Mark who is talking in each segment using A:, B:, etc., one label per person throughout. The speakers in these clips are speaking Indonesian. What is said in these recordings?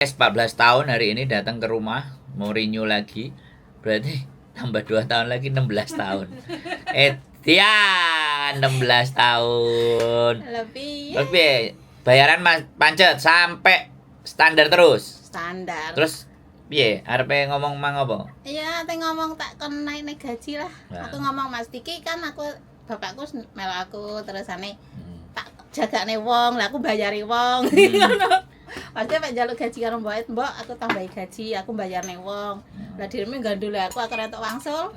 A: 14 tahun hari ini datang ke rumah mau renew lagi, berarti tambah 2 tahun lagi 16 tahun. Dia 16 tahun. Lebih bayaran pancet sampai standar terus.
B: Standar.
A: Terus piye? Arepe ngomong mang apa?
B: Iya, ate ngomong tak kon naik gaji lah.
A: Nah.
B: Aku ngomong Mas Diki kan bapakku melu aku terusane tak jagane wong, lah aku bayari wong. Ngono. Pasti mek njaluk gaji karo mbok, aku tambahi gaji, aku bayarne wong. Lah direme gandul aku ora entuk wangsul.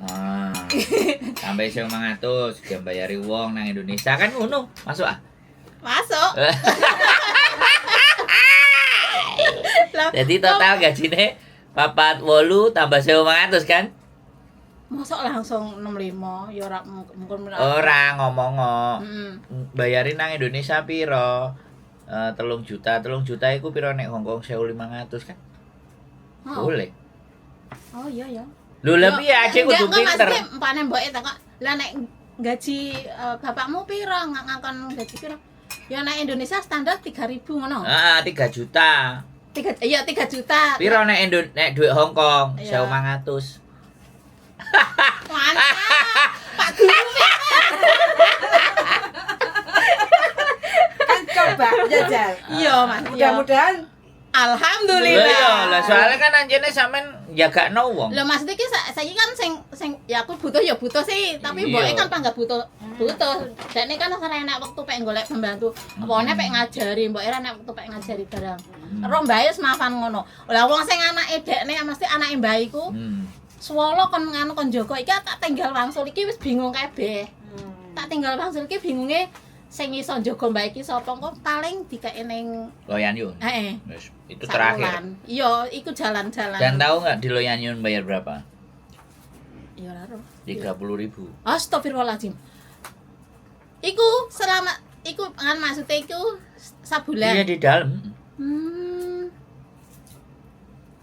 A: Sampai 500 dia bayari wong nang Indonesia kan ngono. Masuk ah?
B: Masuk.
A: Jadi total gajine 48 tambah 1.500 kan?
B: Masuk langsung 65 ya ora mungkin
A: Ora ngomong.
B: Heeh.
A: Bayarin nang Indonesia piro? 3 juta iku piro nek Hongkong 1.500 kan?
B: Oh.
A: Boleh.
B: Oh iya ya.
A: Lho lebih aja kudu pinter.
B: Empane mboke takok, lah nek gaji bapakmu piro ngangkon gaji piro? Ya nek Indonesia standar 3.000 ngono.
A: Heeh, 3 juta.
B: 3 juta.
A: Piro nek duit Hongkong?
B: Iya.
A: 1.500.
B: Mantap. Pak Guru.
C: Kan coba jajal.
B: Iya, Mas.
C: Mudah-mudahan
B: Alhamdulillah.
A: Lah soalnya kan anjene sampean jagakno wong.
B: Lah maksudnya ki saiki kan sing ya aku butuh sih, tapi mboke kan panggah butuh. Dene kan ora enak wektu pek golek pembantu. Apane pek ngajari, mboke ora enak wektu pek ngajari barang. Ro mbae semafan ngono. Lah wong sing anake dekne mesti anake mbah iku. Swolo kon nganu kon jaga iki tak tinggal wangsul iki wis bingung kabeh. Tak tinggal wangsul iki bingunge sing iso njaga mbah iki sapa kok paling dikake ning
A: Loyan Yun.
B: Heeh.
A: Wis, itu terakhir.
B: Iya, iku jalan-jalan.
A: Dan tahu nggak di Loyan Yun bayar berapa?
B: Iya ora ro.
A: 30.000.
B: Astagfirullahaladzim. Iku selama iku kan maksudnya iku sabulan.
A: Iya di dalam.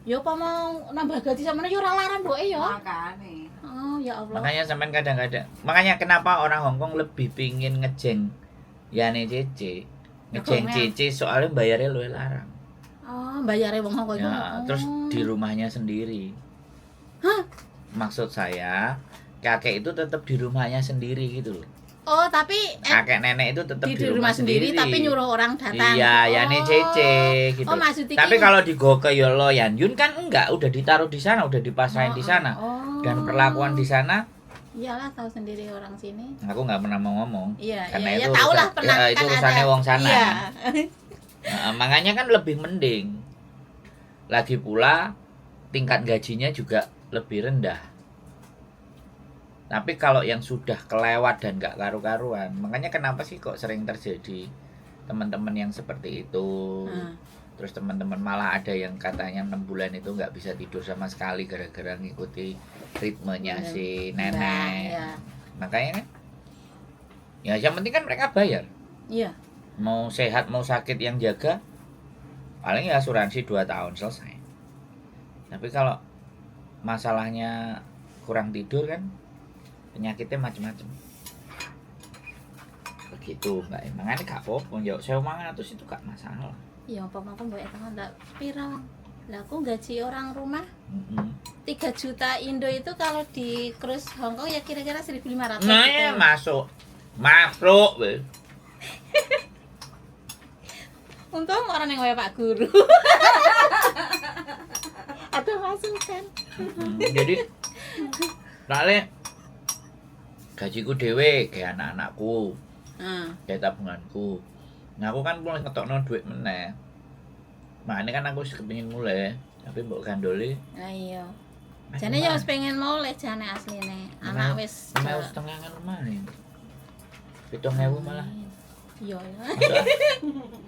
B: Ya apa mau nambah gaji sampeyan ya ora larang mboke ya.
C: makane.
B: Oh ya Allah.
A: Makanya sampean kadang-kadang. Makanya kenapa orang Hongkong lebih pingin ngejeng Yane Cece. Ngejeng Cece soalnya bayarnya luwih larang.
B: Oh, bayare wong Hongkong iku.
A: Ya, terus di rumahnya sendiri.
B: Hah?
A: Maksud saya, kakek itu tetap di rumahnya sendiri gitu loh.
B: Oh, tapi
A: Kakek nenek itu tetap
B: di rumah sendiri tapi nyuruh orang datang.
A: Iya, Yane Cece gitu.
B: Oh, maksudnya
A: Tapi kalau di Goke ya Loyan Yun kan enggak, udah ditaruh di sana, udah dipasrahin di sana. Dan perlakuan di sana,
B: iyalah tahu sendiri orang sini.
A: aku nggak pernah mau ngomong.
B: Iya,
A: Karena
B: iya,
A: itu
B: tahu lah
A: urusan-
B: pernah
A: ya, itu
B: kan
A: urusannya
B: ada.
A: wong sana.
B: Iya.
A: Nah, makanya kan lebih mending. Lagi pula tingkat gajinya juga lebih rendah. Tapi kalau yang sudah kelewat dan nggak karu-karuan, makanya kenapa sih kok sering terjadi teman-teman yang seperti itu. Terus teman-teman malah ada yang katanya 6 bulan itu nggak bisa tidur sama sekali gara-gara ngikuti ritmenya si nenek.
B: Iya.
A: Makanya kan, ya yang penting kan mereka bayar.
B: Iya.
A: Mau sehat mau sakit yang jaga, paling ya asuransi 2 tahun selesai. Tapi kalau masalahnya kurang tidur kan, penyakitnya macam-macam. Begitu Mbak, makanya gak apa-apa, jauh 1.500 itu gak masalah.
B: Ya umpama aku mbok tangan ndak piro. Lah aku gaji orang rumah 3 juta Indo itu kalau di cruise Hongkong ya kira-kira 1.500.
A: Nah
B: gitu.
A: ya masuk weh.
B: Untung orang yang kaya Pak Guru. Atau masuk kan.
A: Jadi soalnya gajiku dhewe kayak anak-anakku, kayak tabunganku. Nah aku kan mulai ngetokno duit meneh. Nah ini kan aku kepengin mulai, tapi mbok gandoli.
B: Nah iya. Jane ya wis pengen mulai jane asline. Anak wis
A: 5.500 kan lumayan. 7.000 malah.
B: Iya ya.
A: Masuk,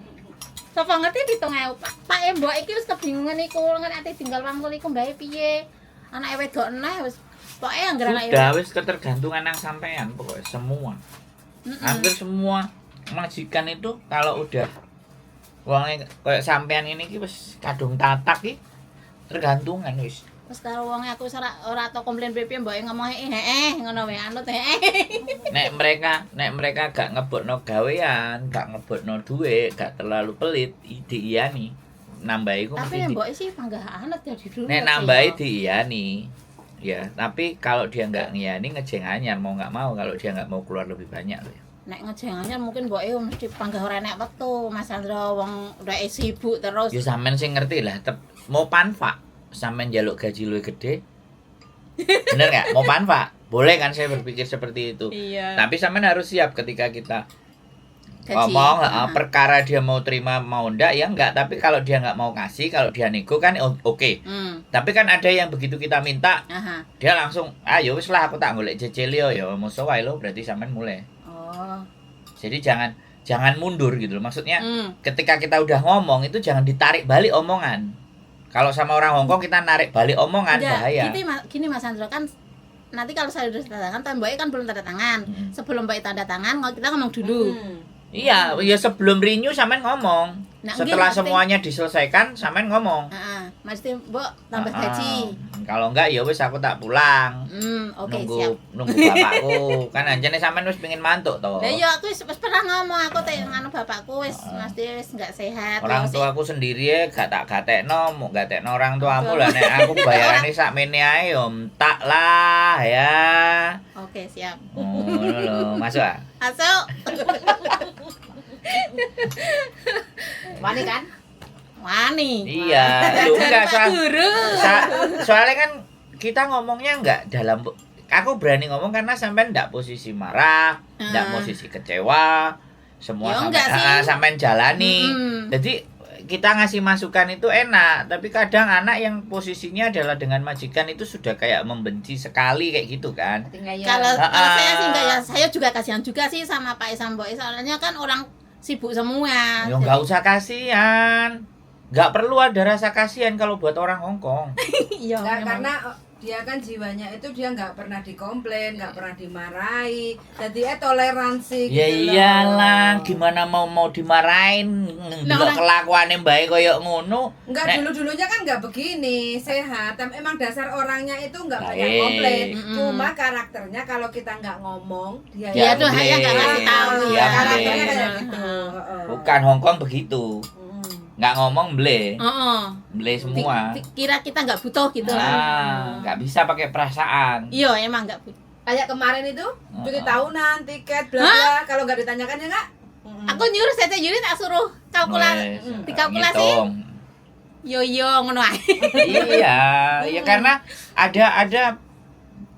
B: Sapa ngerti 7.000. Pak mbok iki wis kebingungan iku, ngen ati tinggal wangsul iku mbae piye. Anake wedok eneh wis pokoke anggere anake.
A: Sudah wis ketergantungan nang sampean pokoknya semua. Hampir semua majikan itu kalau udah wonge kayak sampean ini ki wis kadung tatak ki tergantungan wis.
B: Terus karo wong aku ora tau komplain piye mbok ngomong ngono wae anut
A: Nek mereka gak ngebokno gawean, gak ngebokno duit, gak terlalu pelit, diiyani. nambahi ku
B: Tapi
A: mesti
B: yang mbok sih panggah anet jadi dulu.
A: nek nambahi diiyani. Ya, tapi kalau dia nggak ngiyani ngejeng anyar mau nggak mau kalau dia nggak mau keluar lebih banyak loh.
B: Nek ngejengannya mungkin mbok mesti panggah ora enek wektu, Mas Andra wong rek sibuk terus.
A: Ya sampean sing ngerti lah, mau panfa sampean njaluk gaji luwih gede. Bener nggak? Mau panfa? Boleh kan saya berpikir seperti itu.
B: Iya.
A: Tapi sampean harus siap ketika kita
B: Gaji.
A: ngomong perkara dia mau terima mau ndak ya enggak, tapi kalau dia nggak mau ngasih, kalau dia nego kan oke. Tapi kan ada yang begitu kita minta,
B: Aha.
A: dia langsung, "Ah ya wis lah aku tak golek cecil yo ya musuh wae lo," berarti sampean mulai.
B: Oh.
A: Jadi jangan mundur gitu loh. Maksudnya ketika kita udah ngomong itu jangan ditarik balik omongan. Kalau sama orang Hongkong kita narik balik omongan
B: Enggak,
A: bahaya.
B: gini Mas Andra kan nanti kalau saya udah tanda tangan, Mbak kan belum tanda tangan. Sebelum Mbak tanda tangan, kita ngomong dulu.
A: Iya, ya sebelum renew sampean ngomong.
B: Nah,
A: Setelah
B: mungkin
A: semuanya diselesaikan sampean ngomong.
B: Mesti Mbak tambah gaji.
A: Kalau enggak ya wis aku tak pulang.
B: Oke,
A: nunggu
B: siap.
A: nunggu bapakku. Kan anjane sampean wis pengen mantuk toh.
B: Lah ya aku wis pernah ngomong aku teh nganu bapakku wis mesti wis enggak sehat.
A: Orang
B: terus
A: tuaku sendiri ya gak tak gatekno, mau gatekno orang tuamu lah nek aku bayarane sakmene ae yo entak lah ya.
B: Oke, siap.
A: Ngono lho, masuk ah.
B: Masuk.
C: Wani kan?
B: Wani.
A: Iya, lu enggak
B: Guru.
A: soalnya kan kita ngomongnya enggak dalam aku berani ngomong karena sampean enggak posisi marah, enggak posisi kecewa, semua
B: Ya, enggak sih.
A: sampean jalani.
B: Mm-mm.
A: Jadi kita ngasih masukan itu enak, tapi kadang anak yang posisinya adalah dengan majikan itu sudah kayak membenci sekali kayak gitu kan.
B: Kalau saya sih enggak ya, saya juga kasihan juga sih sama Pak Isam Boy. Soalnya kan orang sibuk semua.
A: Ya enggak usah kasihan. Enggak perlu ada rasa kasihan kalau buat orang Hongkong.
B: Iya,
C: Nggak,
B: memang.
C: karena dia kan jiwanya itu dia nggak pernah dikomplain, nggak pernah dimarahi, jadi toleransi
A: Ya
C: gitu loh.
A: iyalah, gimana mau dimarahin ndelok
B: orang-
A: kelakuane mbake koyo ngono.
C: Nggak,
A: Nek-
C: dulu-dulunya kan nggak begini, sehat. Emang dasar orangnya itu nggak banyak
A: Baik.
C: komplain.
B: Mm-mm.
C: Cuma karakternya kalau kita nggak ngomong, dia
B: Ya,
A: Ya,
B: tuh hanya nggak ngasih tahu.
A: Ya,
C: ya, karakternya
A: boleh.
C: kayak gitu.
A: Bukan Hongkong begitu. Nggak ngomong ble,
B: Heeh.
A: ble semua.
B: Kira kita nggak butuh gitu lah.
A: Ah, nggak bisa pakai perasaan.
B: Iya, emang nggak butuh.
C: Kayak kemarin itu, cuti
A: Oh.
C: tahunan, tiket, bla bla. Kalau nggak ditanyakan ya nggak?
B: Aku nyuruh saya Yuri tak suruh kalkulasi,
A: Wes,
B: dikalkulasi.
A: ngitung.
B: Yo ngono ae.
A: Iya, ya karena ada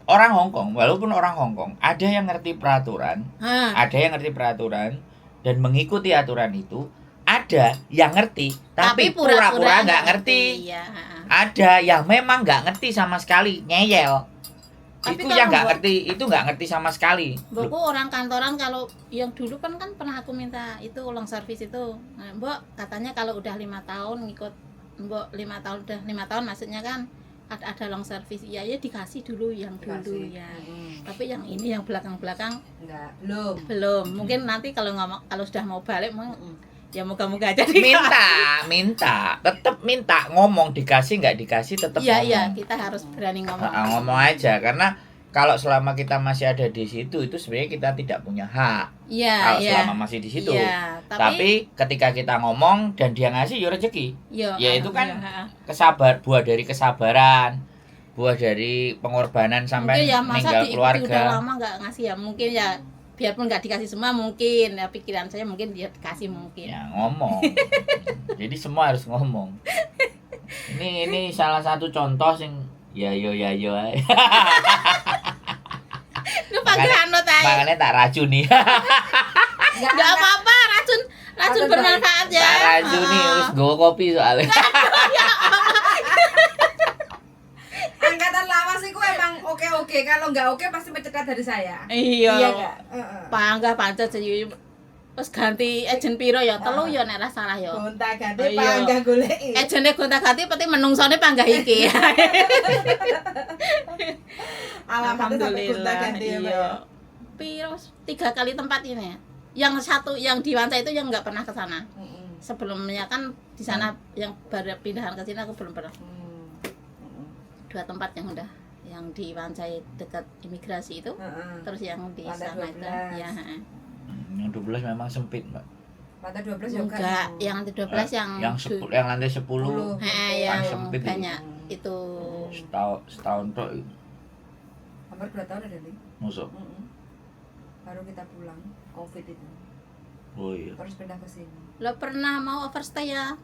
A: orang Hongkong, walaupun orang Hongkong, ada yang ngerti peraturan,
B: Hah.
A: ada yang ngerti peraturan dan mengikuti aturan itu, ada yang ngerti tapi pura-pura nggak ngerti.
B: Iya.
A: Ada yang memang nggak ngerti sama sekali, ngeyel.
B: Tapi
A: Itu
B: kalau
A: yang nggak
B: buat-
A: ngerti, itu nggak ngerti sama sekali.
B: Mbokku orang kantoran kalau yang dulu kan pernah aku minta itu ulang servis itu. Nah, Mbok katanya kalau udah 5 tahun ngikut Mbok 5 tahun udah 5 tahun maksudnya kan ada long service ya dikasih dulu yang dulu
C: Dikasih.
B: ya. Tapi yang ini yang belakang-belakang
C: Enggak, belum.
B: belum. Mungkin nanti kalau sudah mau balik ya moga-moga aja
A: Minta, tetap minta ngomong, dikasih nggak dikasih tetap
B: Iya
A: ngomong.
B: iya, kita harus berani ngomong.
A: Ngomong aja karena kalau selama kita masih ada di situ itu sebenarnya kita tidak punya hak.
B: Iya,
A: Kalau
B: iya.
A: selama masih di situ.
B: Iya,
A: Tapi ketika kita ngomong dan dia ngasih ya rezeki.
B: iya,
A: Ya itu kan
B: iya.
A: buah dari kesabaran, buah dari pengorbanan sampai
B: Mungkin ya masa
A: meninggal
B: diikuti
A: keluarga.
B: udah lama nggak ngasih ya mungkin ya biarpun nggak dikasih semua mungkin ya pikiran saya mungkin dia dikasih mungkin.
A: Ya ngomong. Jadi semua harus ngomong. Ini salah satu contoh sing ya yo.
B: Lu panggil Anot aja.
A: Makanya tak racuni.
B: Nggak apa-apa, racun
C: Racun
B: bermanfaat ya.
A: Tak racuni wis nggawa kopi soalnya.
C: Angkatan lawas itu emang oke. Kalau nggak oke pasti mencekat dari saya.
B: Iya.
C: nggak?
B: Panggah pancet jadi terus ganti agent piro ya telu ya nek ra salah ya.
C: Gonta ganti
B: Oh, iya.
C: panggah goleki.
B: Agentnya gonta-ganti peti menungsone panggah iki.
C: Alamatnya sampai gonta ganti ya, Mbak.
B: Iya.
C: ya?
B: Piro 3 kali tempat ini ya. Yang satu yang di Wanca itu yang nggak pernah ke sana. Sebelumnya kan di sana yang baru pindahan ke sini aku belum pernah. 2 tempat yang udah yang di Wancai dekat imigrasi itu terus yang di
C: Lantai
B: sana itu
C: 12.
B: ya
A: Yang 12 memang sempit, Mbak.
C: Lantai 12 juga.
B: Enggak, yang lantai 12 yang
A: yang lantai 10
B: yang
A: sempit itu.
B: banyak itu.
A: setahun tok
C: Hampir 2 tahun ada nih.
A: musuh.
C: Baru kita pulang Covid itu.
A: Oh iya.
C: Terus pindah ke sini.
B: Lo pernah mau overstay ya?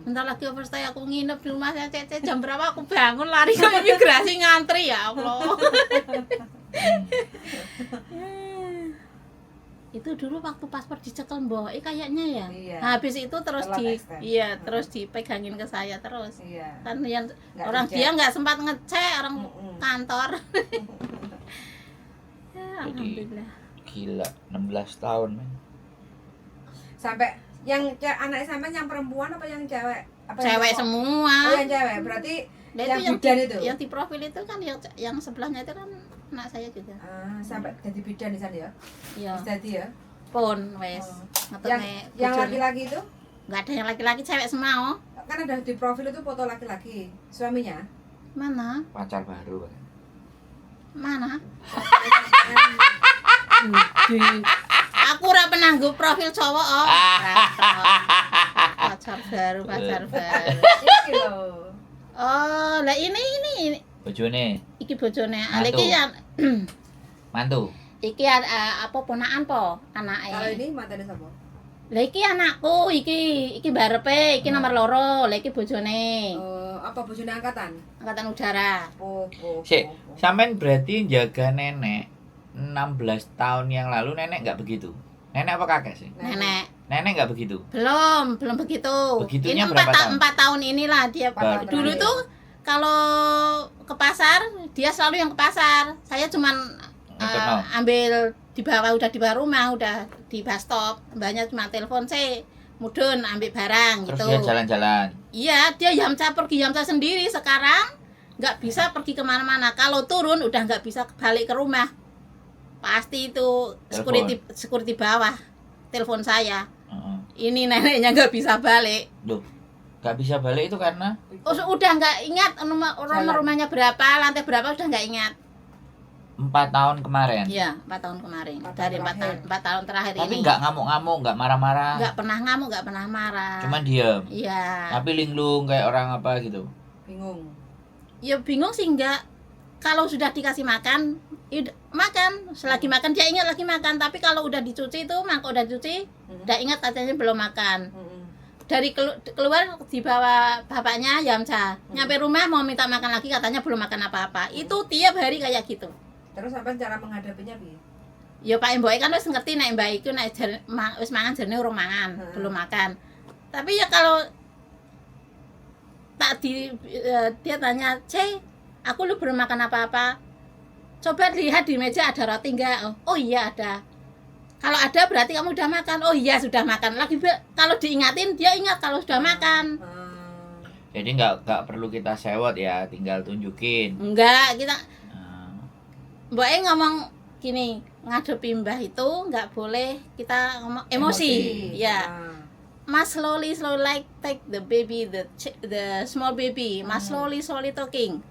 B: Bentar lagi overstay aku nginep di rumah saya Cece, jam berapa aku bangun lari ke imigrasi ngantri ya Allah. Itu dulu waktu paspor dicekel Mbok, kayaknya ya.
C: Iya.
B: Habis itu terus
C: Telat extend.
B: terus dipegangin ke saya terus.
C: Iya.
B: Kan yang
C: Nggak
B: orang
C: dicek.
B: dia nggak sempat ngecek orang kantor. Ya, alhamdulillah.
A: Gila 16 tahun men.
C: Sampai yang anak sampai yang perempuan apa yang cewek? Apa yang
B: Cewek
C: cowok?
B: semua.
C: Oh, yang cewek. Berarti
B: Nah,
C: yang
B: itu
C: bidan itu.
B: yang di profil itu kan yang sebelahnya itu kan anak saya juga.
C: Sampai jadi bidan di sana ya.
B: Iya.
C: Bisa jadi ya.
B: Pun wes.
C: Oh.
B: Ngetone
C: Yang
B: bojone.
C: laki-laki itu
B: Nggak ada yang laki-laki, cewek semua. Oh.
C: kan ada di profil itu foto laki-laki. Suaminya.
B: Mana?
A: Pacar baru kan.
B: Mana? Aku ora pernah nggo profil cowok oh. Pacar baru.
C: Iki lho.
B: Oh, lah ini
A: Bojone
B: iki bojone.
A: Mantu.
B: Iki ya
A: mantu.
B: iki apa ponakan po anake.
C: Kalau ini mantannya sapa?
B: Lah iki anakku, iki barepe, iki nomor loro, lah iki bojone.
C: Apa bojone angkatan?
B: Angkatan udara.
A: Sik, sampean berarti jaga nenek 16 tahun yang lalu nenek nggak begitu. Nenek apa kakek sih?
B: Nenek.
A: Nenek nggak begitu.
B: Belum begitu.
A: Begitunya
B: Ini
A: berapa tahun?
B: 4 tahun inilah dia.
A: Baru.
B: Dulu tuh kalau ke pasar, dia selalu yang ke pasar. Saya cuman
A: Nonton.
B: ambil udah di bawah rumah, udah di bus stop. Mbaknya cuma telepon saya, mudun ambil barang
A: Terus
B: gitu.
A: dia jalan-jalan.
B: Iya, dia Yamcha pergi Yamcha sendiri. Sekarang nggak bisa pergi kemana-mana. Kalau turun udah nggak bisa balik ke rumah. Pasti itu security bawah telepon saya. Ini neneknya nggak bisa balik.
A: Loh, nggak bisa balik itu karena
B: Udah nggak ingat nomor rumahnya berapa, lantai berapa udah nggak ingat.
A: 4 tahun kemarin.
B: Iya, 4 tahun kemarin.
C: 4
B: Dari
C: tahun
B: 4 tahun terakhir
A: Tapi
B: ini.
A: nggak ngamuk-ngamuk, nggak marah-marah.
B: Nggak pernah ngamuk, nggak pernah marah.
A: Cuman diem.
B: Iya.
A: Tapi linglung kayak orang apa gitu.
C: Bingung.
B: Ya bingung sih enggak. Kalau sudah dikasih makan, makan. Selagi makan dia ingat lagi makan. Tapi kalau udah dicuci itu, mangkok udah dicuci, udah ingat katanya belum makan. Dari keluar dibawa bapaknya Yamcha. Nyampe rumah mau minta makan lagi katanya belum makan apa-apa. Itu tiap hari kayak gitu.
C: Terus sampai cara menghadapinya piye?
B: Ya Pak Mbok kan wis ngerti nek Mbak iku nek wis mangan jarene urung mangan, belum makan. Tapi ya kalau dia tanya, "C, aku lu belum makan apa-apa. Coba lihat di meja ada roti enggak?" Oh iya ada. Kalau ada berarti kamu udah makan. Oh iya sudah makan. Lagi kalau diingatin dia ingat kalau sudah makan.
A: Jadi nggak perlu kita sewot ya, tinggal tunjukin.
B: Enggak, kita Mbak ngomong gini, ngadepi Mbah itu nggak boleh kita ngomong emosi. Ya. Mas slowly like take the baby, the small baby. Mas slowly talking.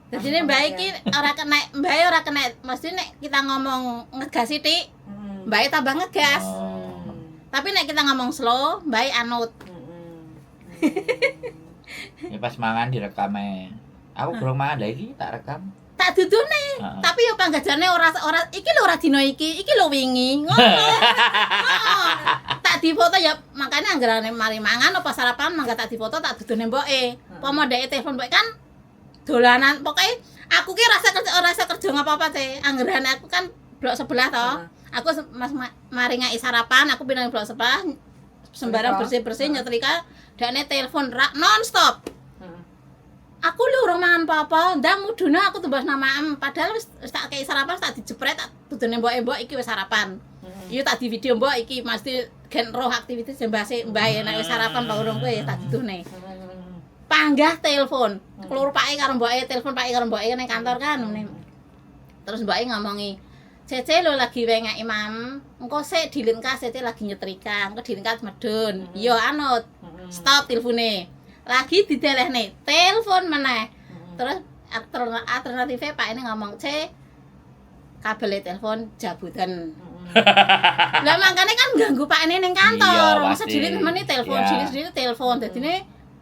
B: Jadi ini Mbak iki ora kena, Mbak ora kena. Mesti nek kita ngomong ngegas sithik, Mbak tambah ngegas. Tapi nek kita ngomong slow, Mbak anut.
A: Ya pas mangan direkame. Aku belum mangan lagi tak rekam.
B: Tak dudune. Tapi yo panggajane ora iki lho ora dina iki lho wingi. Ngono. Tak difoto ya makanya anggarane mari mangan apa sarapan mangga tak difoto tak dudune mboke. Pomo ndeke telepon mboke kan dolanan pokoke aku ki rasa kerja ngapa-apa teh. Anggarane aku kan blok sebelah to. Aku mari ngai sarapan, aku pindah blok sebelah sembarang bersih-bersih nyetrika dakne telepon non-stop. Aku lu urung mangan apa-apa, ndang mudune aku tumbas nama padahal wis tak kei sarapan tak dijepret tak dudune mbok iki wis sarapan. Iya tak di video mbok iki mesti gen roh aktivitas mbase mbae nek wis sarapan apa urung kowe tak dudune. Panggah telepon. Kelur pake karo mboke, telepon pake karo mboke ning kantor kan. Terus mboke ngomongi, "Cece lho lagi wengek imam, engko sik dilinkas Cece lagi nyetrika, engko dilinkas medun." Yo anut. Stop telepone. Lagi didelehne telepon meneh. Terus alternatifnya Pak ini ngomong, "C, kabel telepon jabutan." Lah makanya kan ganggu Pak ini ning
A: Iya,
B: kantor. Masa
A: pasti.
B: dhewe temene telepon,
A: Iya.
B: dhewe telepon. Dadine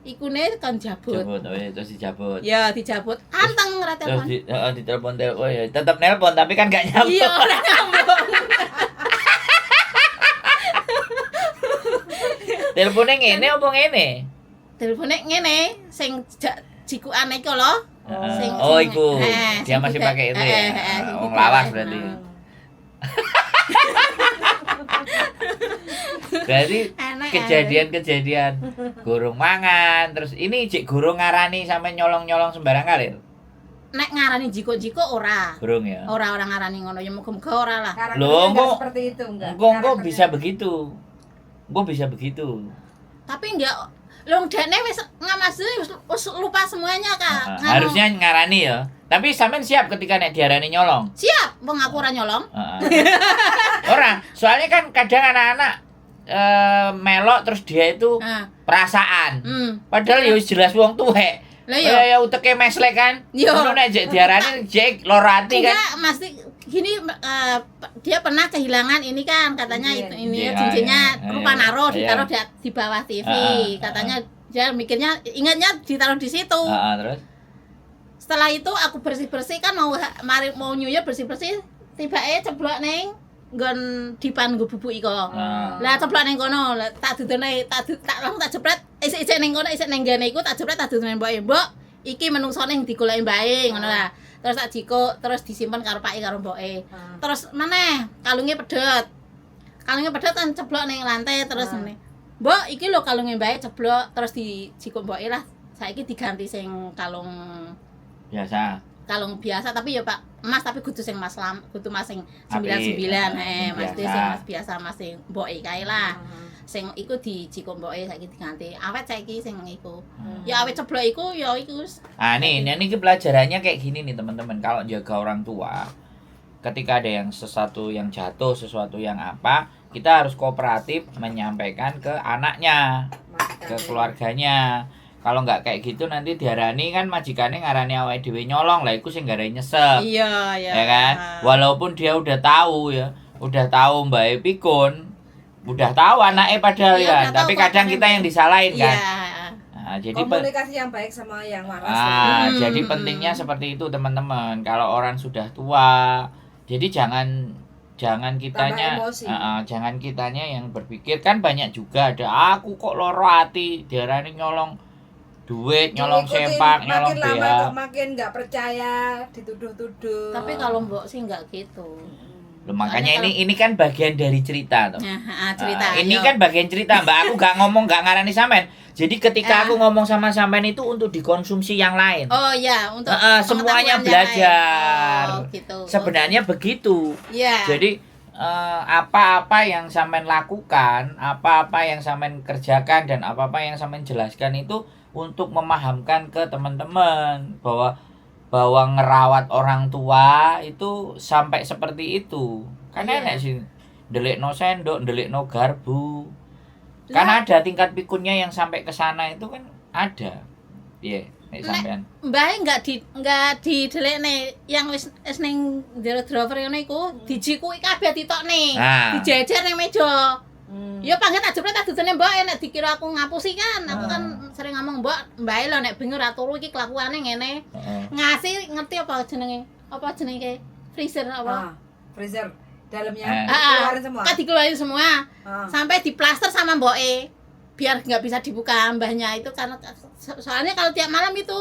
B: ikune kan jabut.
A: Jabut, terus dijabut.
B: Ya dijabut. Anteng ora
A: Terus
B: telepon.
A: ditelepon ya tetap nelpon tapi kan gak nyambung.
B: Iya, ora nyambung.
A: Teleponnya ngene apa ngene?
B: Telepone ngene sing jikukane iku lho. Sing-
A: Oh,
B: sing-
A: iku. Dia
B: sing
A: masih
B: tidak-
A: pakai itu ya.
B: sing
A: Wong
B: tidak-
A: lawas berarti. Berarti
B: Enak,
A: kejadian-kejadian gurung mangan terus ini cek gurung ngarani sampai nyolong-nyolong sembarang kali.
B: Nek ngarani jiko-jiko ora.
A: Gurung ya.
B: Ora ngarani ngono ya muga-muga ora lah.
C: Karakternya
A: Loh,
C: enggak
A: kok-
C: seperti itu enggak.
A: Engko
C: Karakternya-
A: bisa begitu. Engko bisa begitu.
B: Tapi enggak Long dene wis ngamasine wis lupa semuanya Kak. Nganu.
A: Harusnya ngarani ya. Tapi sampean siap ketika nek diarani nyolong.
B: siap wong aku ora nyolong.
A: Orang, soalnya kan kadang anak-anak melok terus dia itu
B: Nah,
A: perasaan.
B: Iya.
A: Padahal ya wis jelas wong tuwek.
B: Lah iya.
A: Ya uteke meslek kan.
B: Iya.
A: Ngono nek jek diarani jek loro ati kan.
B: Enggak, mesti gini dia pernah kehilangan ini kan katanya
C: Cincin.
B: itu ini
A: Iya,
B: cincinnya
A: iya,
B: rupa
A: iya.
B: naro
A: Iya.
B: ditaruh di bawah TV katanya dia mikirnya ingatnya ditaruh di situ.
A: Terus
B: Setelah itu aku bersih-bersih kan mau New Year bersih-bersih tibake ceblok ning nggon dipan nggo bubuk iko. Lah ceblok ning kono, lah tak dudune tak langsung tak jepret isik-isik ning kono isik ning ngene iku tak jepret tak dudune mbok mbok iki menungsone digoleki mbae ngono lah. Terus tak jiko terus disimpen karo pake karo mboke. Terus maneh kalunge pedhot. Kalunge pedhot kan ceblok ning lantai terus ngene. Mbok iki lho kalunge mbae ceblok terus dijiko mboke lah. Saiki diganti sing kalung biasa tapi ya Pak emas tapi kudu sing emas kudu emas sing 99 Mas sing emas biasa Mas sing mboke kae lah. Sing iku dijiko mboke saiki diganti. Awet saiki sing iku. Ya awet ceblok iku ya iku.
A: ini pelajarannya kayak gini nih teman-teman. Kalau jaga orang tua, ketika ada yang sesuatu yang jatuh, sesuatu yang apa, kita harus kooperatif menyampaikan ke anaknya, ke keluarganya. Kalau nggak kayak gitu nanti diarani kan majikannya ngarani awake dhewe nyolong lah, iku sing garane nyesek.
B: Iya,
A: Ya kan? Walaupun dia udah tahu ya, udah tahu Mbak Pikun, udah tahu anaknya padahal
B: Iya,
A: ya,
B: udah tahu
A: tapi kadang
B: padahal.
A: kita yang disalahin kan.
B: Iya.
A: Nah, jadi
C: Komunikasi yang baik sama yang waras.
A: jadi pentingnya seperti itu teman-teman. Kalau orang sudah tua, jadi jangan kitanya
C: emosi.
A: jangan kitanya yang berpikir kan banyak juga ada aku kok loro ati diarani nyolong duit, nyolong
C: Diikutin,
A: sempak, nyolong
C: makin lama
A: BH.
C: kok makin nggak percaya, dituduh-tuduh.
B: Tapi kalau mbok sih enggak gitu.
A: Loh, makanya
B: Soalnya
A: ini kan bagian dari cerita toh.
B: Cerita.
A: Ini
B: ayo.
A: kan bagian cerita, Mbak. Aku gak ngomong, gak ngarani sampean. Jadi ketika aku ngomong sama sampean itu untuk dikonsumsi yang lain.
B: Oh iya, untuk
A: semuanya
B: pengetahuan yang
A: belajar.
B: lain. Oh, gitu.
A: Sebenarnya begitu.
B: Iya.
A: Jadi apa-apa yang sampean lakukan, apa-apa yang sampean kerjakan dan apa-apa yang sampean jelaskan itu untuk memahamkan ke teman-teman bahwa ngerawat orang tua itu sampai seperti itu. Kan
B: Iya.
A: enak sih ndelikno sendok, ndelikno garbu.
B: Lah.
A: Kan ada tingkat pikunnya yang sampai ke sana itu kan ada. Iya, nek sampean.
B: Mbae enggak didelekne yang wis ning jero driver ngene iku dijikuki kabeh ditokne.
A: Nah.
B: Dijejer ning meja. Ya pangkat tak jepret tak dudune mbok nek dikira aku ngapusi kan. Aku kan sering ngomong mbok mbae lho nek bingung ra turu iki kelakuane ngene. Ngasih ngerti apa jenenge? Apa jenenge? Freezer apa?
C: Freezer dalamnya
A: Eh.
C: keluarin semua.
B: Kan dikeluarin semua.
C: Ah.
B: Sampai diplaster sama mboke. Biar nggak bisa dibuka mbahnya itu karena soalnya kalau tiap malam itu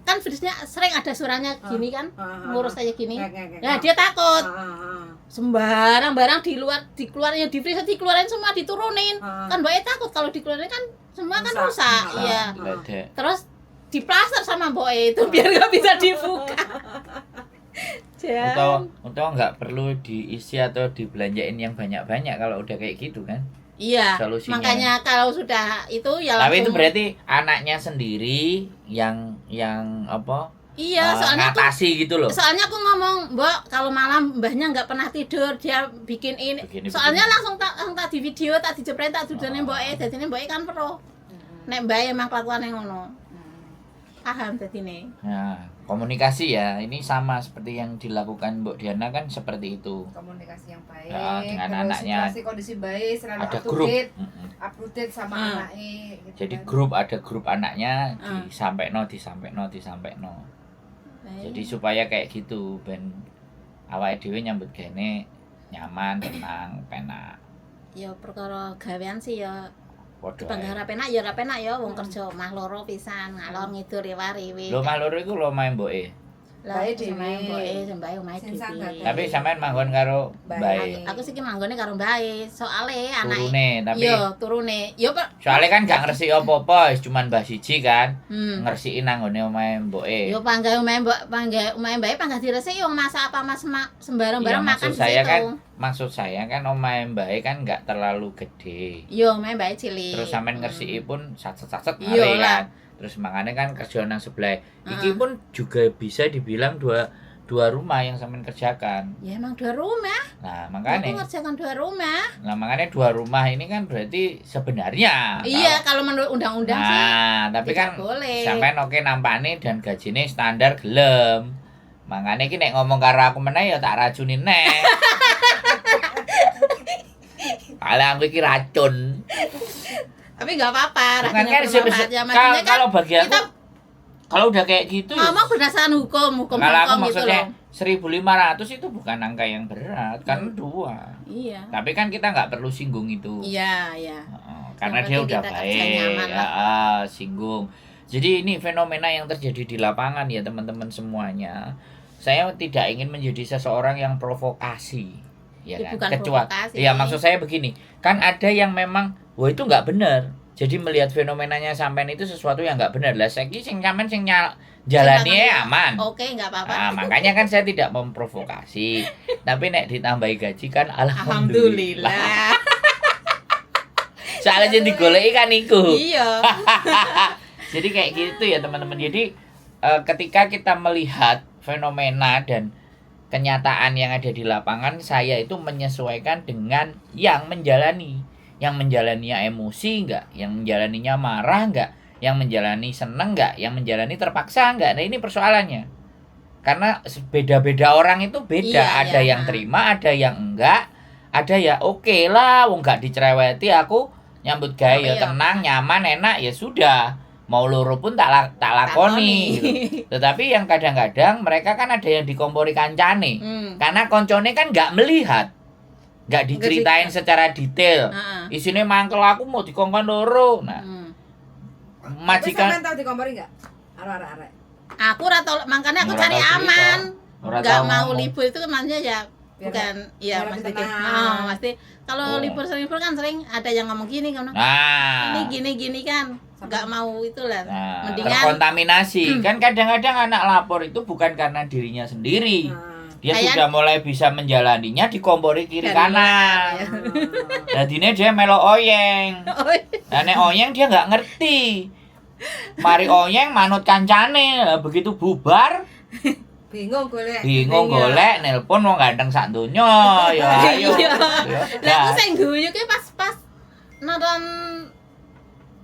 B: kan fridge-nya sering ada suaranya gini kan. Ngurus kayak gini. Nah, dia takut. Sembarang barang dikeluarin di freezer dikeluarin semua diturunin. Kan mbaknya takut kalau dikeluarin kan semua kan rusak. Iya.
A: Ledek.
B: Terus diplaster sama mbaknya itu biar nggak bisa dibuka.
A: Atau nggak perlu diisi atau dibelanjain yang banyak-banyak kalau udah kayak gitu kan.
B: Iya.
A: Solusinya.
B: Makanya kalau sudah itu ya
A: Tapi itu
B: langsung.
A: berarti anaknya sendiri yang apa?
B: Iya, soalnya aku
A: ngatasi gitu loh.
B: Soalnya aku ngomong, Mbak, kalau malam mbahnya nggak pernah tidur, dia bikin ini. Soalnya langsung tak di video, tak dijepret, tak dudune mbake, dadine mbake kan pro. Nek mbake emang kelakuane ngono. paham dadine.
A: Nah, komunikasi ya, ini sama seperti yang dilakukan Mbok Diana kan seperti itu.
C: Komunikasi yang baik.
A: Ya, dengan
C: terus
A: anaknya.
C: situasi kondisi baik, selalu
A: Ada
C: up to
A: grup.
C: date,
A: Mm-mm.
C: up to date sama anaknya. Gitu
A: Jadi
C: kan.
A: ada grup anaknya
B: Ah.
A: disampaikan. Jadi supaya kayak gitu ben awake dhewe nyambut gene nyaman, tenang, penak.
B: ya perkara gawean sih ya
A: Padha
B: bangga
A: ae.
B: ra penak ya wong kerja mah loro pisan ngalor ngidul riwa-riwi.
A: Lho mah loro iku lho mae mboke.
B: Lah
C: Bae
B: semahe
C: dhewe.
B: mboke omahe
C: Sing
B: dhewe.
C: sanggata.
A: Tapi sampean manggon karo
C: Bae.
A: bae.
B: Aku sih ki manggone karo mbae, soale anake.
A: Turune tapi
B: Yo turune. Yo
A: soalnya kan gak ngersiki apa-apa, wis cuman mbah siji kan.
B: Hmm.
A: Ngersiki nang ngone omahe mboke.
B: Yo panggah omahe mbae panggah diresiki wong masak apa mas sembarang-barang
A: Iya,
B: makan
A: maksud
B: di
A: saya
B: situ.
A: Maksud saya kan omahe mbae kan gak terlalu gede.
B: Yo omahe mbae cilik.
A: Terus sampean ngersiki pun satset-satset
B: Iya
A: mare
B: lah.
A: kan. Terus makanya kan kerja nang sebelah. Iki pun juga bisa dibilang dua rumah yang sampean kerjakan.
B: Ya emang dua rumah.
A: Nah,
B: Aku
A: makanya
B: ngerjakan dua rumah.
A: dua rumah ini kan berarti sebenarnya
B: Iya, kalau menurut undang-undang sih.
A: nah, tapi
B: tidak
A: kan
B: boleh.
A: sampean oke nampane dan gajine standar gelem. Makanya iki nek ngomong karo aku meneh ya tak racunin neh. Paling aku iki racun.
B: Tapi nggak apa-apa.
A: Kan
B: rasanya bermanfaat ya. Maksudnya kan
A: kalau bagi aku
B: kita
A: kalau udah kayak gitu ya
B: ngomong berdasarkan hukum
A: kalau aku
B: gitu
A: maksudnya
B: loh.
A: 1.500 itu bukan angka yang berat kan dua.
B: Iya.
A: Tapi kan kita nggak perlu singgung itu.
B: Iya, iya.
A: Karena
B: Yang
A: dia
B: penting
A: udah
B: kita kerja
A: baik.
B: nyaman lah.
A: Singgung. Jadi ini fenomena yang terjadi di lapangan ya teman-teman semuanya. Saya tidak ingin menjadi seseorang yang provokasi. Ya
B: Ya,
A: kan?
B: bukan provokasi.
A: Ya maksud saya begini, kan ada yang memang wah itu nggak benar. Jadi melihat fenomenanya sampean itu sesuatu yang nggak benar. Lah saiki sing sampean sing jalani aman.
B: Oke, nggak apa-apa.
A: Nah, makanya kan saya tidak memprovokasi. Tapi nek ditambahi gaji kan alhamdulillah.
B: Alhamdulillah.
A: Soalnya yang digoleki kan iku.
B: Iya.
A: Jadi kayak gitu ya teman-teman. Jadi ketika kita melihat fenomena dan kenyataan yang ada di lapangan, saya itu menyesuaikan dengan yang menjalani. Yang menjalaninya emosi enggak, yang menjalaninya marah enggak, yang menjalani seneng enggak, yang menjalani terpaksa enggak. Nah, ini persoalannya. Karena beda-beda orang itu beda.
B: Iya,
A: Ada
B: iya.
A: yang terima, ada yang enggak. Ada ya oke lah, wong enggak dicereweti aku nyambut gawe ya
B: Iya.
A: tenang, nyaman, enak ya sudah. Mau loro pun tak lakoni gitu. Tetapi yang kadang-kadang mereka kan ada yang dikompori kancane. Karena koncone kan nggak melihat. Nggak diceritain secara detail.
B: Heeh.
A: Isinya mangkel aku mau dikongkon loro. Nah,
C: Tapi
A: majikan
C: sampean tahu dikompori enggak? Arek-arek.
B: Aku rata makanya aku
A: Ora
B: cari
A: tahu cerita.
B: aman.
A: Ora
B: Nggak
A: tahu
B: mau
A: ngomong.
B: libur itu kan maksudnya ya
C: Biar
B: bukan ya
C: biar
B: mesti
C: lebih tenang.
B: mesti kalau
A: Oh.
B: libur kan sering ada yang ngomong gini kan
A: Nah,
B: ini gini kan nggak mau itulah
A: nah
B: mendingan
A: terkontaminasi. Kan kadang-kadang anak lapor itu bukan karena dirinya sendiri.
C: Nah.
A: Dia
B: Kayak-
A: sudah mulai bisa menjalaninya dikompori kiri
B: Dari
A: kanan.
B: luar,
C: ya.
A: Jadinya dia melok oyeng.
B: oh,
A: Nah, nek oyeng dia nggak ngerti. Mari oyeng manut kancane, lah begitu bubar
C: Bingung golek.
A: bingung golek nelpon wong ganteng sak donya. Ya ayo.
B: Iya.
A: Ya.
B: Lah aku
A: Nah,
B: sing guyu ki pas nonton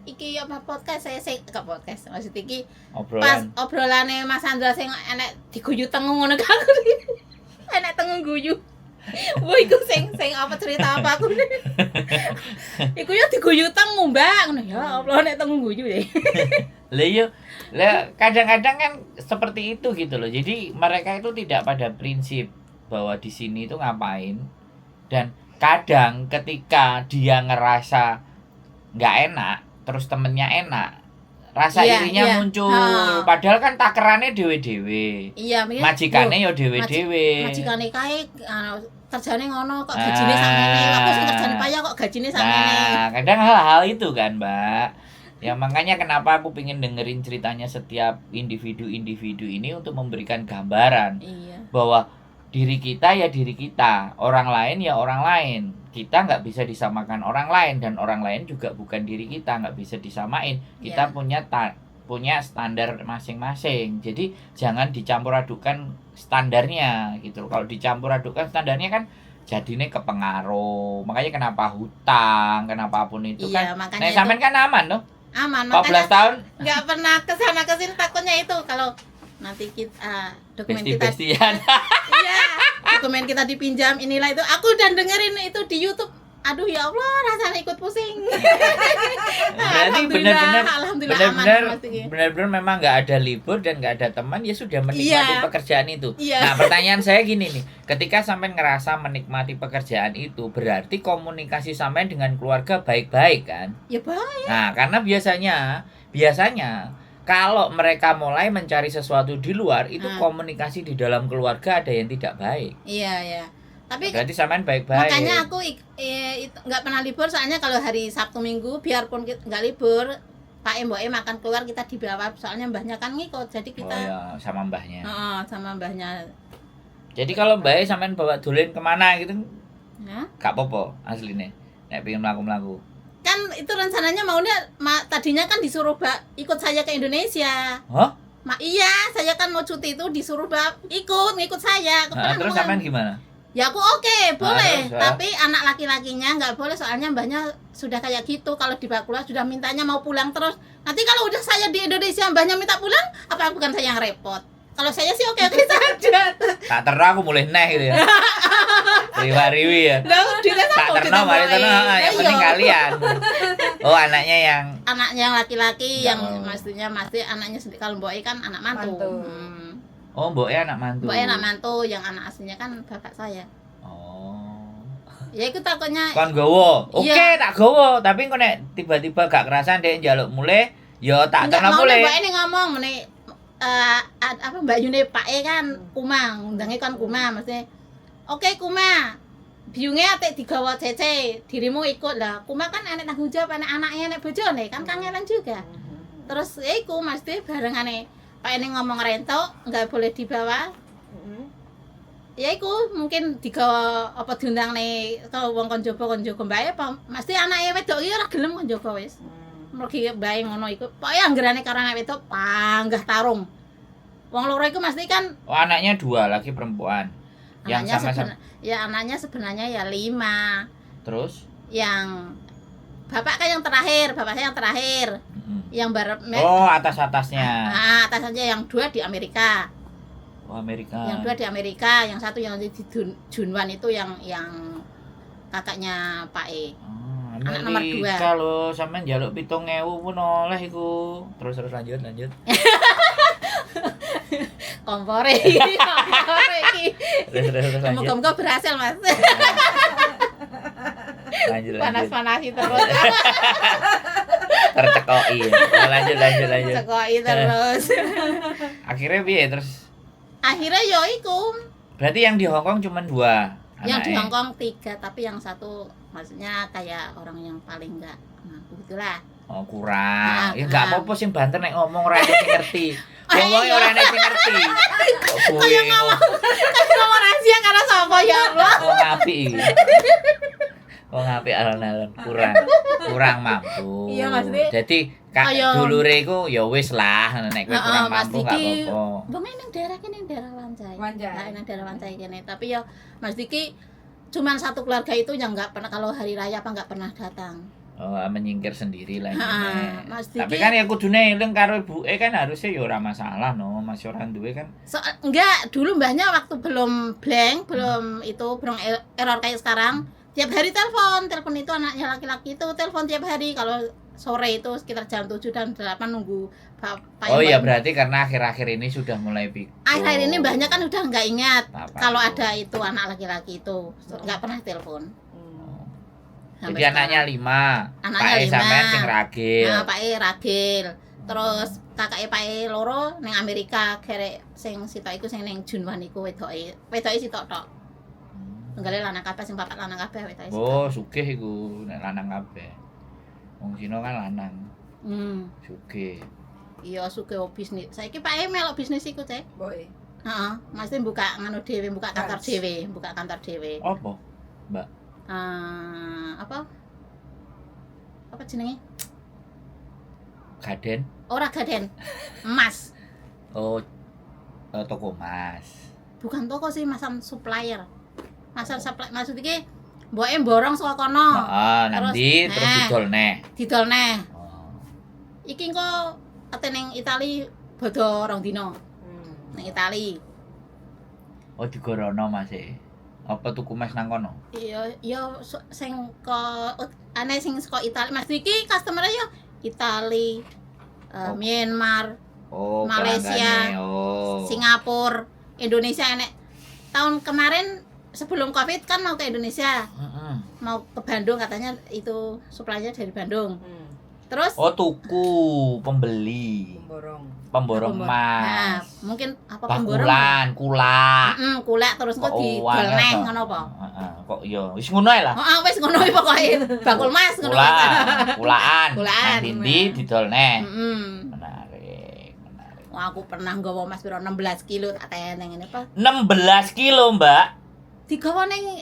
B: iki apa podcast saya ke podcast maksud iki pas
A: obrolan.
B: obrolane Mas Andra sing enek diguyu tengu ngono kan aku enek tengu guyu. Wah, iku sing apa cerita apa aku. Iku ya diguyu tengu, Mbak. Ngono ya Allah nek tengu guyu deh.
A: Lah iya. Lah kadang-kadang kan seperti itu gitu loh. Jadi mereka itu tidak pada prinsip bahwa di sini itu ngapain. Dan kadang ketika dia ngerasa nggak enak, terus temennya enak, rasa
B: Iya,
A: irinya
B: iya.
A: muncul.
B: Ha.
A: Padahal kan takerannya dewe-dewe.
B: Iya, mikir.
A: Majikane
B: loh,
A: ya dewe-dewe.
B: Majikane kae kerjane ngono kok gajine sakmene. Aku sing kerjane payah kok gajine sakmene.
A: Nah, kadang hal-hal itu kan, Mbak. Ya makanya kenapa aku pengen dengerin ceritanya setiap individu-individu ini untuk memberikan gambaran
B: Iya.
A: bahwa diri kita ya diri kita, orang lain ya orang lain. Kita nggak bisa disamakan orang lain dan orang lain juga bukan diri kita, nggak bisa disamain. Kita
B: Iya.
A: punya standar masing-masing. Jadi jangan dicampur adukan standarnya gitu. Kalau dicampur adukan standarnya kan jadinya kepengaruh. Makanya kenapa hutang, kenapa pun itu
B: Iya,
A: kan.
B: makanya
A: Nah,
B: itu.
A: sampean kan aman loh.
B: Aman,
A: 14
B: makanya
A: tahun
B: nggak pernah kesana kesini, takutnya itu kalau nanti kita dokumen kita
A: besti-bestian.
B: iya dokumen kita dipinjam inilah itu. Aku udah dengerin itu di YouTube. Aduh ya Allah, rasanya ikut pusing.
A: Berarti
B: Alhamdulillah aman, Mas Diki.
A: benar-benar memang nggak ada libur dan nggak ada teman, ya sudah menikmati
B: Iya.
A: pekerjaan itu.
B: Iya.
A: Nah, pertanyaan saya gini nih, ketika sampean ngerasa menikmati pekerjaan itu, berarti komunikasi sampean dengan keluarga baik-baik kan?
B: Ya baik.
A: Nah, karena biasanya kalau mereka mulai mencari sesuatu di luar, itu komunikasi di dalam keluarga ada yang tidak baik.
B: Iya ya. Tapi
A: Berarti sampean baik-baik.
B: makanya aku nggak pernah libur, soalnya kalau hari Sabtu Minggu biarpun nggak libur, Pak Mbok makan keluar kita dibawa, soalnya mbahnya kan ngikut, jadi kita
A: Oh ya, sama mbahnya.
B: sama mbahnya.
A: Jadi kalau mbahnya sampean bawa dolen kemana gitu,
B: Ya.
A: gak apa-apa aslinya. Nek pengen mlaku-mlaku.
B: Kan itu rencananya maunya tadinya kan disuruh ikut saya ke Indonesia.
A: Hah?
B: Iya, saya kan mau cuti itu disuruh ngikut saya.
A: Nah, terus sampean gimana?
B: Ya aku oke, boleh.
A: terus,
B: Tapi anak laki-lakinya nggak boleh, soalnya mbahnya sudah kayak gitu. Kalau dibawa keluar sudah mintanya mau pulang terus. Nanti kalau udah saya di Indonesia mbahnya minta pulang, apa bukan saya yang repot? Kalau saya sih oke-oke saja.
A: Tak terno aku mulai neh gitu ya. Riwa-riwi ya.
B: Lah,
A: Tak terno mari terno, yang penting kalian. Oh, anaknya yang
B: Anaknya yang laki-laki
A: Nggak
B: yang
A: mau.
B: maksudnya anaknya sendiri. Kalau Mbok kan anak mantu.
C: Mantu.
A: oh, mboknya anak mantu.
B: Mbok anak mantu, yang anak aslinya kan bapak saya.
A: Oh.
B: Ya itu takutnya
A: Kon gowo. Oke,
B: Iya.
A: tak gowo, tapi kok nek tiba-tiba gak kerasan dek njaluk mulai, ya tak
B: nggak
A: terno
B: mau
A: mulai.
B: Mbak ini ngomong meneh apa Mbak Yune Pak kan Kuma, undangnya kan Kuma, maksudnya oke Kuma, biungnya atik digawa cece, dirimu ikut lah. Kuma kan anak tanggung jawab, anak-anaknya anak bojone kan kangenan juga. Terus ya iku mesti barengane Pak ini ngomong rento nggak boleh dibawa. Ya iku mungkin digawa apa diundang nih kalau wong kon jowo mbae apa mesti anake wedok iki ora gelem kon jowo wis. Mergi bae ngono iku. Pokoke anggerane karo anak wedok panggah tarung. Wong loro iku mesti kan
A: Oh, anaknya 2 laki perempuan. Yang sama-sama.
B: anaknya sebenarnya ya 5.
A: Terus?
B: Yang bapak kan yang terakhir, bapak saya yang terakhir. Yang
A: Oh, atas-atasnya.
B: atas aja yang 2 di Amerika.
A: Oh, Amerika.
B: Yang 2 di Amerika, yang 1 yang di Junwan itu yang kakaknya Pak E. Anak nomor 2.
A: Kalau sampean njaluk 7.000 pun oleh iku. Terus lanjut.
B: Kompore iki.
A: Terus lanjut.
B: Moga-moga berhasil, Mas.
A: Lanjut.
B: Panas-panasi terus.
A: Tercekoki. Oh, lanjut.
B: Cekoki terus.
A: Akhirnya piye terus?
B: Akhirnya yo iku.
A: Berarti yang di Hong Kong cuma 2.
B: Yang di
A: anaknya.
B: Hong Kong 3, tapi yang 1 maksudnya kayak orang yang paling enggak mampu gitulah.
A: Oh, kurang.
B: Nah,
A: Ya enggak apa-apa sing banter nek ngomong ora ada sing ngerti. Wong ora ana sing ngerti. Oh, kuwi
B: Nomor rahasia karena sapa ya Allah.
A: wong apik iki. Wong apik alon-alon kurang mampu.
B: Iya, maksudnya,
A: Jadi
B: ayo.
A: dulure iku ya wis lah nek kowe kurang
B: Mas
A: mampu enggak
B: Diki,
A: apa-apa.
B: Bang nang daerah kene daerah Wancai.
C: Wancai.
B: Nah, nang daerah Wancai kene. Tapi ya Mas Diki cuman satu keluarga itu yang nggak pernah kalau hari raya apa nggak pernah datang.
A: Oh, menyingkir sendiri lah ini.
B: Mas
A: Tapi
B: Diki
A: kan ya kudune eling karo ibuke kan harusnya ya ora masalah no, masih orang duwe kan.
B: enggak, dulu mbahnya waktu belum blank, belum error kayak sekarang, tiap hari telepon itu anaknya laki-laki itu telepon tiap hari. Kalau sore itu sekitar jam 7 dan 8 nunggu Pak
A: Oh iya,
B: Iwan.
A: berarti karena akhir-akhir ini sudah mulai
B: Akhir ini mbahnya kan udah nggak ingat
A: Apa
B: kalau
A: itu?
B: ada itu anak laki-laki itu, nggak pernah telepon.
A: Jadi
B: Sampai
A: anaknya
B: sekarang.
A: 5.
B: Anaknya
A: Pak E
B: 5.
A: sampean sing ragil.
B: Nah, Pak E ragil. Terus kakake Pak E loro ning Amerika, kerek sing sitok iku sing ning Junwan iku wedoke sitok tok. Tenggale lanang kabeh sing papat lanang kabeh wedoke sitok.
A: Oh, sugih iku nek lanang kabeh. Wong Cina kan lanang, sugih.
B: Iya, suke bisnis. Saiki Pak E melok bisnis iku, Cek.
C: Boy.
B: Heeh, mesti buka nganu dhewe, buka kantor
C: Gas.
B: dhewe, buka kantor dhewe.
A: Apa? Mbak.
B: Apa jenenge?
A: Gaden.
B: Ora gaden. Emas.
A: Oh, toko emas.
B: Bukan toko sih, masan supplier. Masan supply maksud iki mboke borong saka kono.
A: Heeh, nanti terus
B: nah.
A: didol neh.
B: Didol neh.
A: Oh.
B: iki engko ate ning Itali bodo 2 dina. Ning Itali.
A: Oh digorono Mas e. Apa tuku mes nang kono?
B: Iya, sing aneh sing saka Itali. Mas iki customer yo Itali, Myanmar,
A: Oh,
B: Malaysia,
A: pelanggannya. Oh.
B: Singapura, Indonesia enek. Tahun kemarin sebelum Covid kan mau ke Indonesia.
A: Heeh.
B: Mau ke Bandung katanya itu suplainya dari Bandung. Terus
A: Oh, tuku pembeli. Pemborong
B: Nah,
A: emas.
B: mungkin apa pemborong?
A: Bakulan, kulak.
B: Kulak terus kok didol neh ngono apa?
A: Heeh, kok ya wis ngono ae lah.
B: Oh, wis ngono pokoke. Bakul mas ngono.
A: Kulaan.
B: Kulaan.
A: Nang ndi didol neh.
B: Heeh.
A: Menarik.
B: Wah, aku pernah nggawa mas piro 16 kilo tak teneng ngene apa?
A: 16 kilo, Mbak.
B: Digawa ning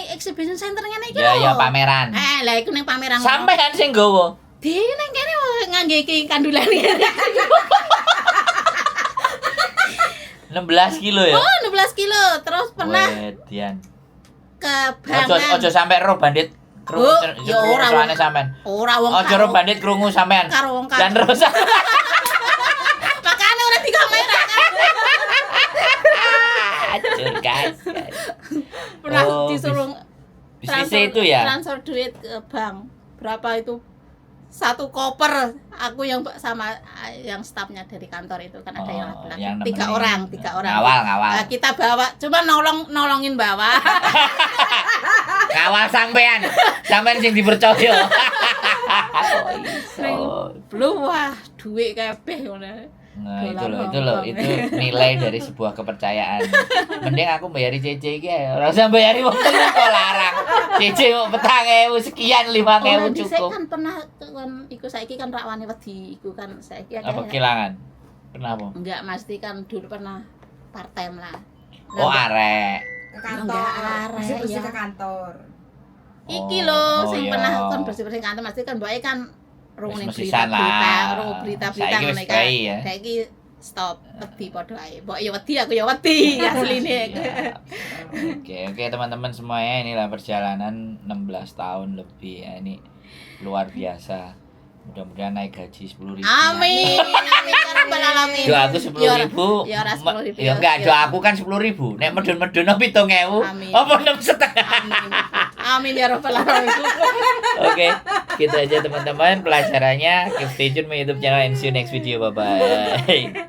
B: exhibition center ngene iki
A: Ya
B: lho.
A: ya pameran.
B: Lah iku ning pameran.
A: Sampean sing nggawa.
B: Di ning kene ngangge iki kandulan ngene.
A: 16 kilo ya.
B: Oh, 16 kilo. Terus pernah
A: Wedian.
B: ke Bangan.
A: Ojo sampe ro bandit krungu
B: Oh, ya ora,
A: soalnya
B: wong.
A: sampean.
B: Ora wong
A: Ojo ro bandit krungu sampean.
B: karo wong
A: Dan
B: karo.
A: terus
B: Makane ora di kamera kan.
A: acur guys.
B: Pernah
A: Oh,
B: disuruh
A: Bisnisnya itu ya.
B: transfer duit ke bank. Berapa itu? 1 koper. Aku yang sama yang stafnya dari kantor itu kan ada yang laki-laki.
A: yang
B: 3
A: nemenin.
B: orang, 3 orang.
A: Ngawal.
B: Nah, kita bawa, coba nolongin bawa.
A: Ngawal sampean. Sampean sing dipercaya. Kok iso.
B: Belum wah, duit kabeh ngono.
A: Nah, itu loh, itu nilai dari sebuah kepercayaan. Mending aku bayari CC iki ae. Ora usah bayari wong tenan kok larang. CC mau 4.000 sekian 5.000
B: Dhisik
A: cukup.
B: kan pernah kan iku saiki kan rawane wedi iku kan saiki
A: Apa kehilangan? Kenapa?
B: enggak mesti kan dulu pernah part time lah.
A: Oh, arek.
C: Ke kantor.
B: Enggak arek,
C: Bersih-bersih
B: ya.
C: ke kantor.
B: Iki
A: Oh,
B: lho
A: oh
B: sing
A: iya.
B: pernah kan bersih-bersih kantor mesti kan mbake kan rung ning
A: Mesisan
B: berita-berita,
A: lah.
B: rung berita-berita
A: Saiki
B: ngene
A: wis
B: kan.
A: bayi ya.
B: Saiki stop wedi padha ae. Mbok ya wedi aku ya wedi asline.
A: Siap. Oke teman-teman semuanya, inilah perjalanan 16 tahun lebih ya. Ini luar biasa. Mudah-mudahan naik gaji 10.000.
B: Amin. Amin ya rabbal alamin.
A: Doa aku 10.000.
B: Ya ora 10.000.
A: Ya enggak, doa aku kan 10.000. Nek medun-medun 7.000.
B: Amin.
A: Apa 6,5?
B: Amin. Amin ya rabbal alamin.
A: Oke, gitu aja teman-teman pelajarannya. Keep stay tune my YouTube channel and see you next video. Bye bye.